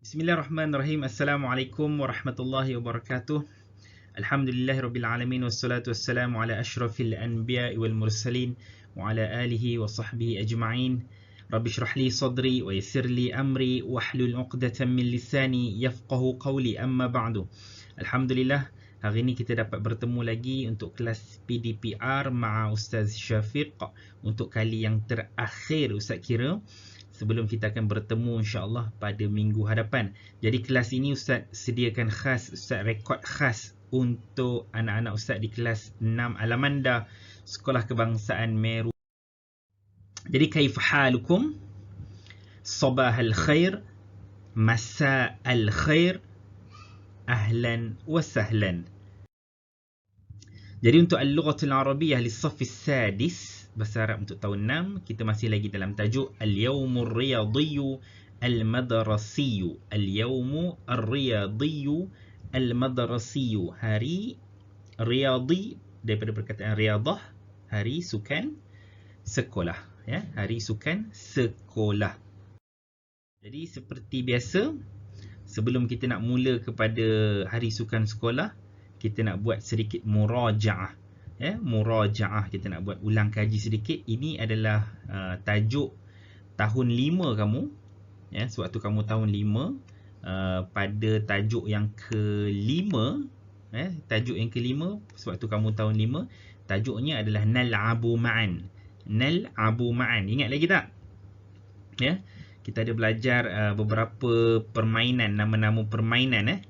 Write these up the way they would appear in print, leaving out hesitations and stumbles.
Bismillahirrahmanirrahim. Assalamualaikum warahmatullahi wabarakatuh. Alhamdulillahirabbil alamin wassalatu wassalamu ala asyrafil anbiya'i wal mursalin wa ala alihi wa sahbihi ajma'in. Rabbi shrah li sadri wa yassir li amri wahlul 'uqdatam min lisani yafqahu qawli, amma ba'du. Alhamdulillah, hari ini kita dapat bertemu lagi untuk kelas PDPR ma'a Ustaz Syafiq untuk kali yang terakhir Ustaz kira, sebelum kita akan bertemu insya-Allah pada minggu hadapan. Jadi kelas ini Ustaz sediakan khas, Ustaz rekod khas untuk anak-anak Ustaz di kelas 6 Alamanda Sekolah Kebangsaan Meru. Jadi kaif halukum? Sabahal khair, masa'al khair, ahlan wa sahlan. Jadi untuk al-lughatul arabiyyah lis-saff as-sadis, bahasa Arab untuk tahun 6, kita masih lagi dalam tajuk al-yawmur riyadiyyu al-madrasiyyu. Al-yawmu ar-riyadiyyu al-madrasiyyu. Hari riyadi daripada perkataan riyadah, hari sukan sekolah, ya, hari sukan sekolah. Jadi seperti biasa, sebelum kita nak mula kepada hari sukan sekolah, kita nak buat sedikit murajaah. Ya, murajaah, kita nak buat ulang kaji sedikit. Ini adalah tajuk tahun 5 kamu. Ya, sewaktu kamu tahun 5, pada tajuk yang kelima, tajuk yang kelima, sewaktu kamu tahun 5, tajuknya adalah nal'abu ma'an. Nal'abu ma'an. Ingat lagi tak? Ya, kita ada belajar beberapa permainan, nama-nama permainan,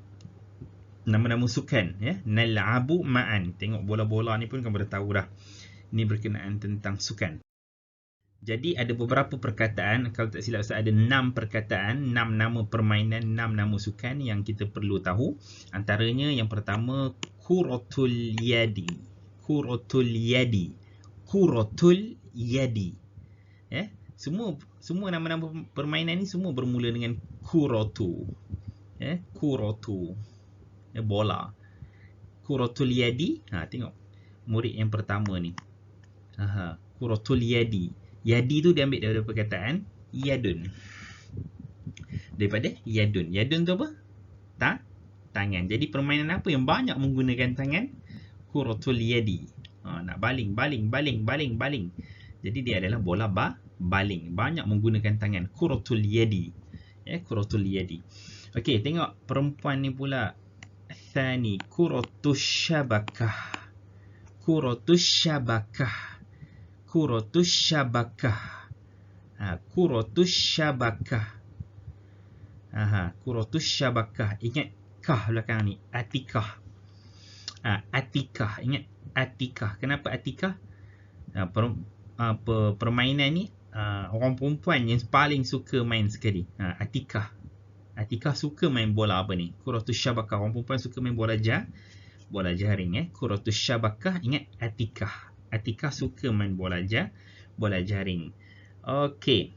nama-nama sukan, ya. Nal'abu ma'an. Tengok bola-bola ni pun kamu dah tahu dah. Ini berkenaan tentang sukan. Jadi ada beberapa perkataan, kalau tak silap Ustaz ada 6 perkataan, 6 nama permainan, 6 nama sukan yang kita perlu tahu. Antaranya yang pertama kuratul yadi. Kuratul yadi. Kuratul yadi. Ya, semua nama-nama permainan ni semua bermula dengan kuratu. Ya, kuratu. Ya, bola. Kuratul yadi. Tengok murid yang pertama ni. Kuratul yadi. Yadi tu diambil daripada perkataan yadun. Daripada yadun. Yadun tu apa? Tangan. Jadi permainan apa yang banyak menggunakan tangan? Kuratul yadi. Nak baling. Jadi dia adalah bola baling. Banyak menggunakan tangan. Kuratul yadi. Ya, kuratul yadi. Okey, tengok perempuan ni pula. Thani, kuratus syabakah. Kuratus syabakah. Kuratus syabakah. Kuratus syabakah. Kuratus syabakah. Ingat kah belakang ni. Atikah. Atikah. Ingat atikah. Kenapa atikah? Permainan ni orang perempuan yang paling suka main sekali. Atikah. Atikah suka main bola apa ni? Kuratus syabakah. Orang perempuan suka main bola jaring. Kuratus syabakah. Ingat Atikah. Atikah suka main bola jaring. Okey.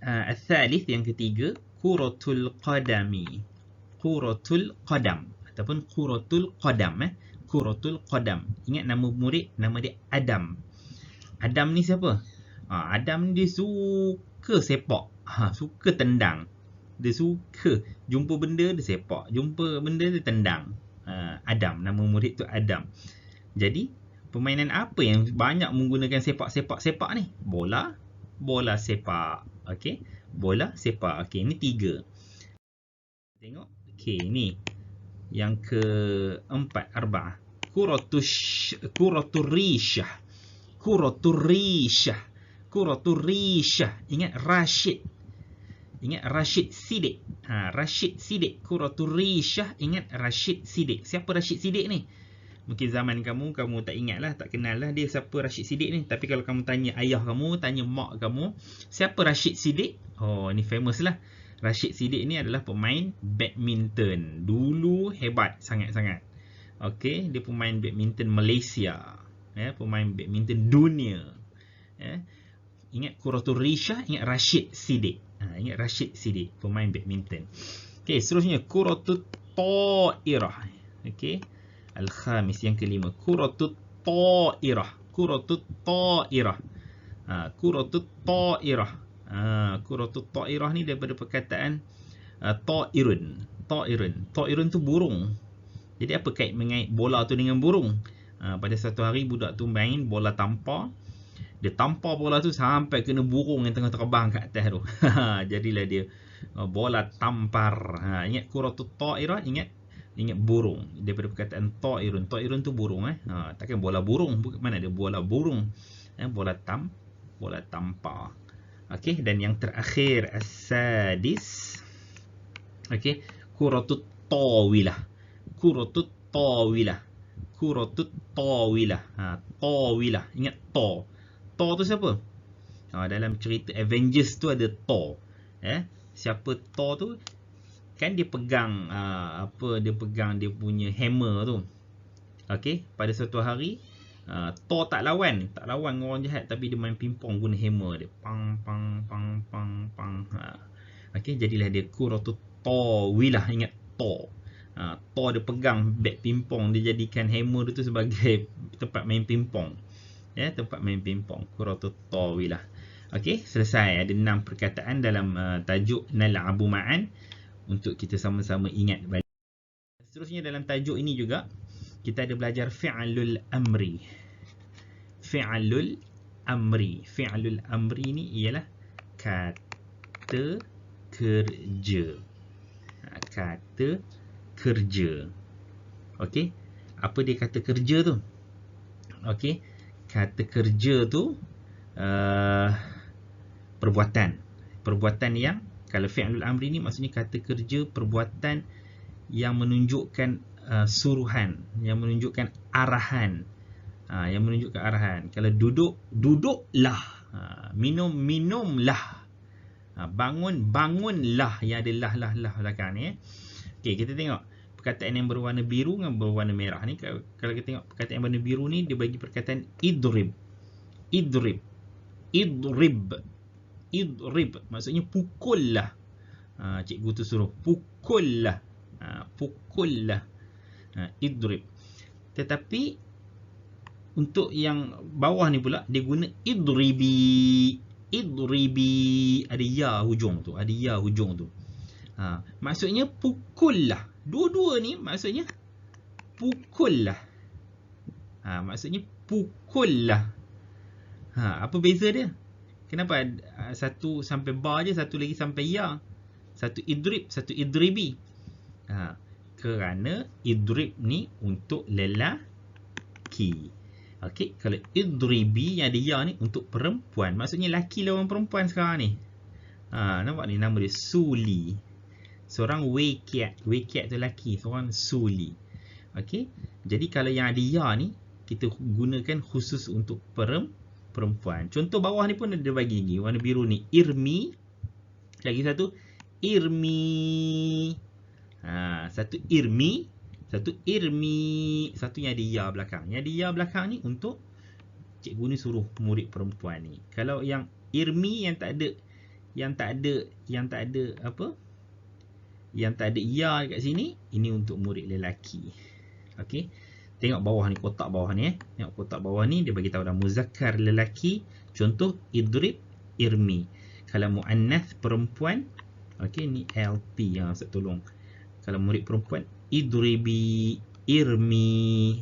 Al-thalith, yang ketiga, kuratul qadami. Kuratul qadam ataupun kuratul qadam. Kuratul qadam. Ingat nama murid, nama dia Adam. Adam ni siapa? Adam ni dia suka sepak. Suka tendang. Dia suka jumpa benda dia sepak, jumpa benda dia tendang. Adam, nama murid tu Adam. Jadi permainan apa yang banyak menggunakan sepak ni? Bola sepak. Okey, bola sepak. Okey, ini 3. Tengok. Okey, ni yang keempat, arba'ah. Kuratul rishah. Kuratul rishah. Ingat Rashid. Ingat Rashid Siddiq. Rashid Siddiq. Kuratul rishah. Ingat Rashid Siddiq. Siapa Rashid Siddiq ni? Mungkin zaman kamu tak ingat lah, tak kenal lah dia siapa Rashid Siddiq ni. Tapi kalau kamu tanya ayah kamu, tanya mak kamu, siapa Rashid Siddiq? Oh, ni famous lah. Rashid Siddiq ni adalah pemain badminton. Dulu hebat sangat-sangat. Okey, dia pemain badminton Malaysia. Ya, pemain badminton dunia. Ya. Ingat kuratul rishah, ingat Rashid Siddiq. Ingat Rashid Siddiq, pemain badminton. Okey, seterusnya kuratul ta'irah. Okey. Al-khamis, yang kelima, kuratul ta'irah. Kuratul ta'irah. Kuratul ta'irah. Kuratul ta'irah ni daripada perkataan ta'irun. Ta'irun tu burung. Jadi apa kait mengait bola tu dengan burung? Pada satu hari budak tu main bola tampar. Dia tampar bola tu sampai kena burung yang tengah terbang kat atas tu. Jadilah dia bola tampar. Ingat kuratut ta'irah, ingat burung. Daripada perkataan ta'irun. Ta'irun tu burung. Takkan bola burung. Mana ada bola burung? Bola tampar. Okey, dan yang terakhir as-sadis. Okey, kuratut tawilah. Kuratut tawilah. Tawilah. Ingat Thor. Thor tu siapa? Dalam cerita Avengers tu ada Thor. Siapa Thor tu? Kan dia pegang dia pegang dia punya hammer tu. Okey, pada suatu hari Thor tak lawan orang jahat, tapi dia main pingpong guna hammer dia. Pang. Okey, jadilah dia kuratut tawilah. Ingat Thor. Thor dia pegang bat pingpong, dia jadikan hammer dia tu sebagai tempat main pingpong. Tempat main pingpong. Kuratut tawilah. Okey, selesai. Ada 6 perkataan dalam tajuk nal'abu ma'an untuk kita sama-sama ingat balik. Seterusnya dalam tajuk ini juga kita ada belajar fi'lul amri. Fi'lul amri ni ialah kata kerja. Kata kerja. Okey, apa dia kata kerja tu? Okey, kata kerja tu perbuatan yang, kalau fi'lul amri ni maksudnya kata kerja, perbuatan yang menunjukkan suruhan, yang menunjukkan arahan. Kalau duduk, duduklah. Minumlah. Bangunlah. Yang ada lah belakang ni. Okey, kita tengok perkataan yang berwarna biru dengan berwarna merah ni. Kalau kita tengok perkataan yang berwarna biru ni, dia bagi perkataan idrib. Maksudnya pukullah. Cikgu tu suruh pukullah. Idrib. Tetapi untuk yang bawah ni pula dia guna idribi. Ada ya hujung tu. Maksudnya pukullah. Dua-dua ni maksudnya pukullah. Apa beza dia? Kenapa satu sampai ba je, satu lagi sampai ya? Satu idrib, satu idribi. Kerana idrib ni untuk lelaki. Okey, kalau idribi yang ada ya ni untuk perempuan. Maksudnya lelaki lawan perempuan sekarang ni. Nampak ni nama dia Suli. Seorang Wekiat. Wekiat tu lelaki, seorang Suli. Okey, jadi kalau yang ada ya ni kita gunakan khusus untuk perempuan. Contoh bawah ni pun ada bagi lagi. Warna biru ni irmi. Lagi satu irmi. Satu irmi, satu irmi, satu yang ada ya belakang. Yang ada ya belakang ni untuk cikgu ni suruh murid perempuan ni. Kalau yang irmi yang tak ada ya kat sini, ini untuk murid lelaki. Okey. Tengok bawah ni, kotak bawah ni. Tengok kotak bawah ni, dia bagi tahu dah muzakkar lelaki. Contoh idrib, irmi. Kalau muannath perempuan, okey, ni LP yang saya tolong. Kalau murid perempuan, idribi, irmi.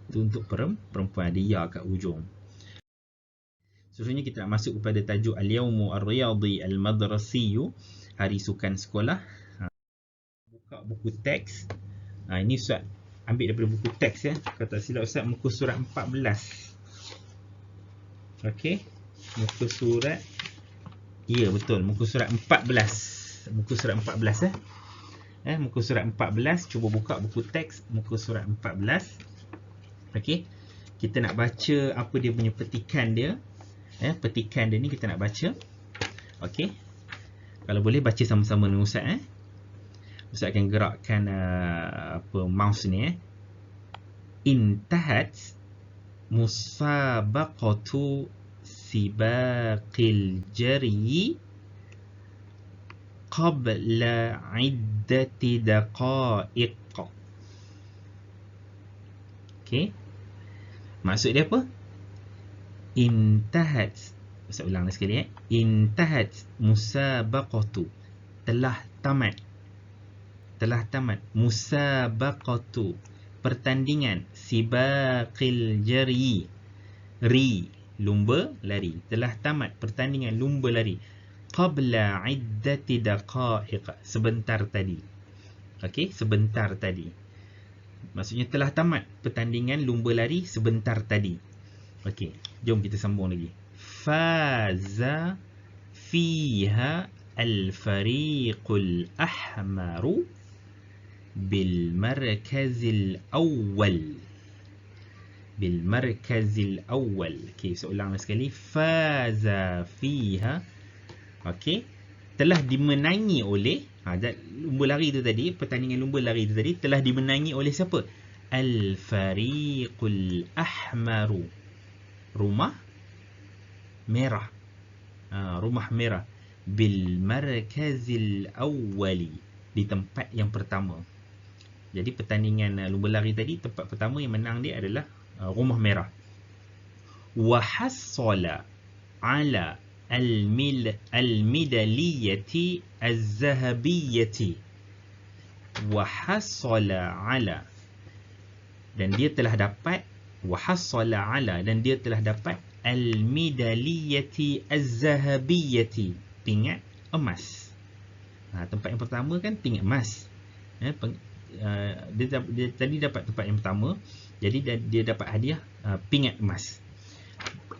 Itu untuk perempuan, ada ya kat ujung. Seterusnya kita nak masuk kepada tajuk al-yawmu ar-riyadi al-madrasiyu, hari sukan sekolah. Buka buku teks. Ini Ustaz ambil daripada buku teks ya. Kalau tak silap Ustaz, muka surat 14. Okey, muka surat, ya betul, muka surat 14. Muka surat 14 muka surat 14. Cuba buka buku teks muka surat 14. Okey, kita nak baca apa dia punya petikan dia. Petikan dia ni kita nak baca. Okey, kalau boleh baca sama-sama dengan Ustaz. Ustaz akan gerakkan mouse ni. Intahat musabaqatu sibaqil jari qabla iddati daqaiq. Okey, maksud dia apa? Intahat, saya ulang sekali Intahat musabaqatu, telah tamat. Telah tamat. Musabaqatu, pertandingan. Sibaqil jari, lumba lari. Telah tamat pertandingan lumba lari. Qabla iddati daqa'iq, sebentar tadi. Okey, sebentar tadi. Maksudnya telah tamat pertandingan lumba lari sebentar tadi. Okey, jom kita sambung lagi. Faza fiha al-fariqul ahmaru bil markazil awwal. Bil markazil awwal. Okey, seulang sekali. Faza fiha, okey, telah dimenangi oleh lumba lari itu tadi, pertandingan lumba lari itu tadi telah dimenangi oleh siapa? Al-fariqul ahmaru, rumah merah. Rumah merah. Bil markazil awwali, di tempat yang pertama. Jadi pertandingan lumba lari tadi, tempat pertama yang menang dia adalah rumah merah. Wa hassala ala al-midaliyati az-zahabiyati. Wa hassala ala, dan dia telah dapat. Wa hassala ala, dan dia telah dapat al-midaliyati az-zahabiyati, pingat emas. Tempat yang pertama kan pingat emas. Dia tadi dapat tempat yang pertama, jadi dia dapat hadiah pingat emas.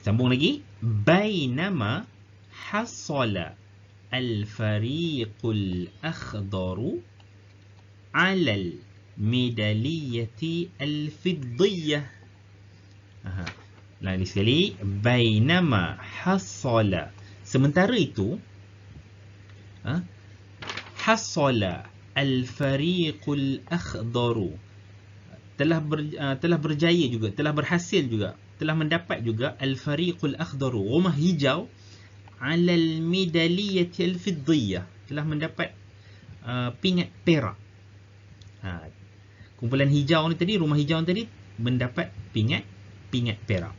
Sambung lagi. Bainama hasala al-fariqul akhdaru ala al-midaliyati al-fiddiyah. Lagi sekali. Bainama hasala, sementara itu, hasala al-fariqul akhdaru, telah berjaya juga, telah berhasil juga, telah mendapat juga al-fariqul akhdaru, rumah hijau, alal midaliyati al-fiddiyah, telah mendapat pingat perak. Kumpulan hijau ni tadi, rumah hijau ni tadi mendapat pingat perak.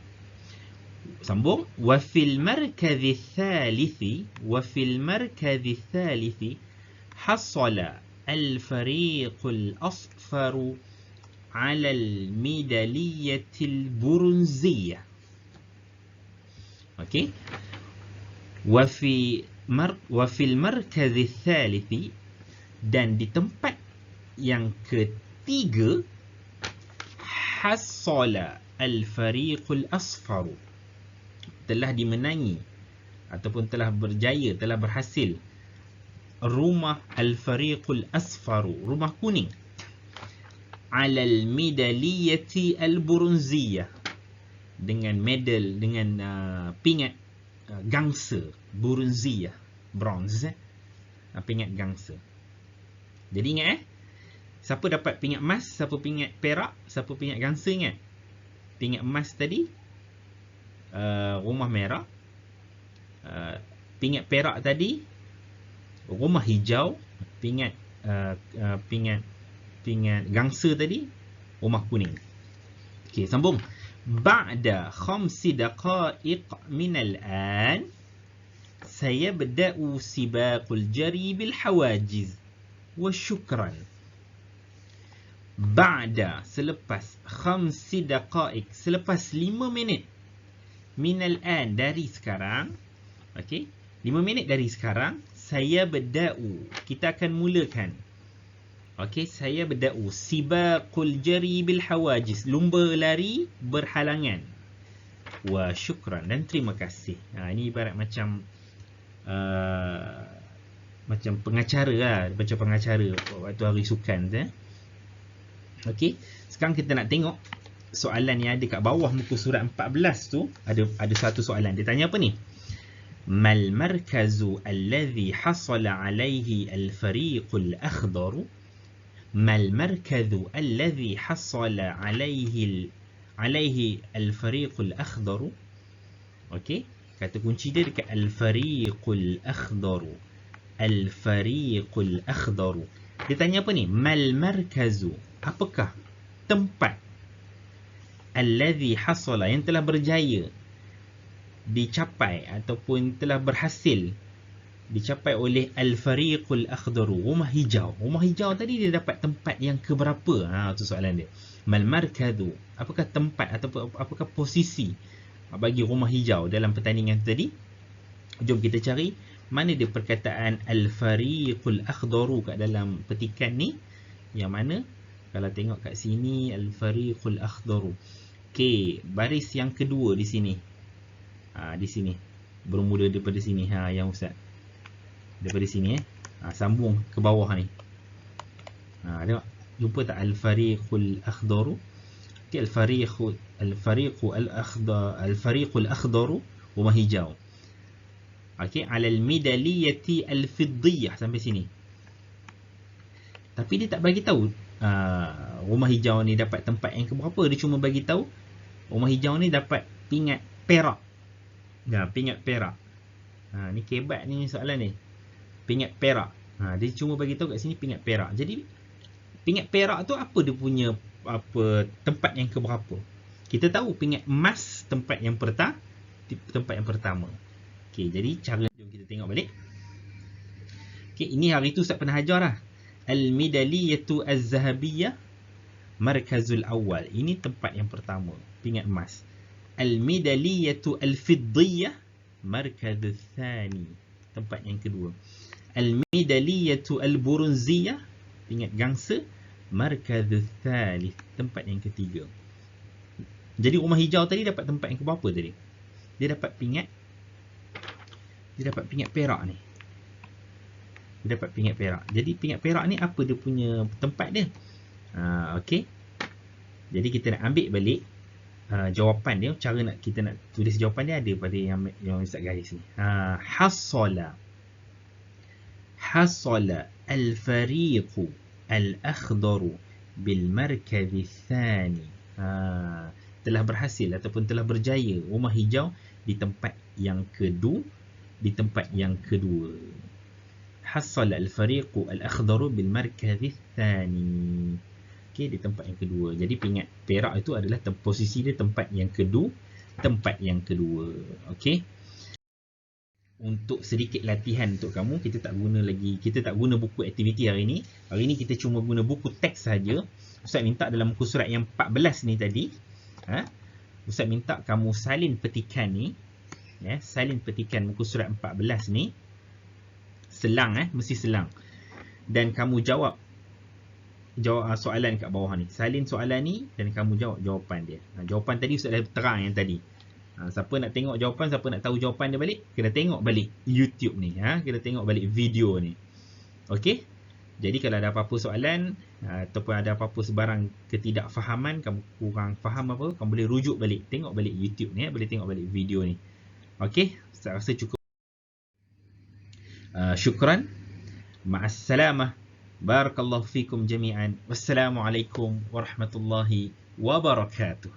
Sambung. Wa fil markazi thalithi, wa fil markazi thalithi hasala al-fariqul asfaru ala al-midaliyati al-burunziyah. Okey. Wa fil markazi thalithi, dan di tempat yang ketiga, hasala al-fariqul asfaru, telah dimenangi ataupun telah berjaya, telah berhasil rumah al-fariqul asfaru, rumah kuning, alal midaliyati al-burunziyah, dengan medal, dengan pingat gangsa, burunziyah, bronze, pingat gangsa. Jadi ingat siapa dapat pingat emas, siapa pingat perak, siapa pingat gangsa, ingat. Pingat emas tadi rumah merah, pingat perak tadi rumah hijau, pingat gangsa tadi rumah kuning. Okey, sambung. Ba'da 5 daqa'iq min al-an sayabda'u sibaqul jari bil hawajiz wa syukran. Ba'da, selepas, 5 daqa'iq, selepas 5 minit, min al-an, dari sekarang. Okey, 5 minit dari sekarang, saya berda'u, kita akan mulakan. Okey, saya berda'u sibaqul jari bil hawajiz, lumba lari berhalangan. Wa syukran, dan terima kasih. Ini ibarat macam pengacara lah, macam pengacara waktu hari sukan tu. Okey, sekarang kita nak tengok soalan yang ada kat bawah muka surat 14 tu. Ada satu soalan, dia tanya apa ni? Mal markazu alladhi hasala alaihi al-fariqul akhdaru? Mal markazu alladhi hasala alaihi al-fariqul akhdaru? Okey, kata kunci dia dekat al-fariqul akhdaru. Al-fariqul akhdaru. Dia tanya apa ni? Mal markazu, apakah tempat, alladhi hasala, yang telah berjaya, dicapai ataupun telah berhasil dicapai oleh al-fariqul akhdaru, rumah hijau. Rumah hijau tadi dia dapat tempat yang keberapa? Tu soalan dia. Mal markadu, apakah tempat ataupun apakah posisi bagi rumah hijau dalam pertandingan tadi? Jom kita cari mana dia perkataan al-fariqul akhdaru kat dalam petikan ni. Yang mana? Kalau tengok kat sini, al-fariqul akhdaru. Okey, baris yang kedua di sini. Di sini. Bermula daripada sini. Yang Ustaz. Daripada sini sambung ke bawah ni. Tengok. Jumpa tak al-fariqul akhdaru? Okay, al-fariqul akhdaru rumah hijau. Okey, alal midaliyati al-fiddiyah sampai sini. Tapi dia tak bagi tahu rumah hijau ni dapat tempat yang keberapa. Dia cuma bagi tahu rumah hijau ni dapat pingat perak. Pingat perak. Ni kebat ni soalan ni. Pingat perak. Dia cuma bagi tahu kat sini pingat perak. Jadi pingat perak tu apa dia punya tempat yang keberapa? Kita tahu pingat emas tempat yang pertama. Okey, jadi cara jom kita tengok balik. Okey, ini hari tu Ustaz pernah ajar dah. Al-midaliyatu az-zahabiyyah markazul awal. Ini tempat yang pertama, pingat emas. Al-midaliyatu al-fiddiyah markazul thani, tempat yang kedua. Al-midaliyatu al-burunziyah, pingat gangsa, markazul thalith, tempat yang ketiga. Jadi rumah hijau tadi dapat tempat yang keberapa tadi? Dia dapat pingat perak ni. Dia dapat pingat perak. Jadi pingat perak ni apa dia punya tempat dia? Okey. Jadi kita nak ambil balik jawapan dia. Cara kita nak tulis jawapan dia ada pada yang Ustaz garis ni. Hasala al-fariqu al-akhdaru bil markazi tsani. Telah berhasil ataupun telah berjaya rumah hijau di tempat yang kedua. Hasala al-fariqu al-akhdaru bil markazi tsani. Okey, di tempat yang kedua. Jadi pingat perak itu adalah posisi dia tempat yang kedua. Okey. Untuk sedikit latihan untuk kamu, kita tak guna buku aktiviti hari ni. Hari ni kita cuma guna buku teks saja. Ustaz minta dalam muka surat yang 14 ni tadi, Ustaz minta kamu salin petikan ni, salin petikan muka surat 14 ni. Selang, mesti selang. Dan kamu jawab soalan kat bawah ni. Salin soalan ni dan kamu jawab jawapan dia. Jawapan tadi Ustaz dah terang yang tadi. Siapa nak tengok jawapan, siapa nak tahu jawapan dia balik, kena tengok balik YouTube ni, kena tengok balik video ni. Okey? Jadi kalau ada apa-apa soalan ataupun ada apa-apa sebarang ketidakfahaman, kamu kurang faham apa, kamu boleh rujuk balik, tengok balik YouTube ni, boleh tengok balik video ni. Okey? Saya rasa cukup. Syukran. Ma'assalamah. Barakallahu fikum jami'an. Wassalamualaikum warahmatullahi wabarakatuh.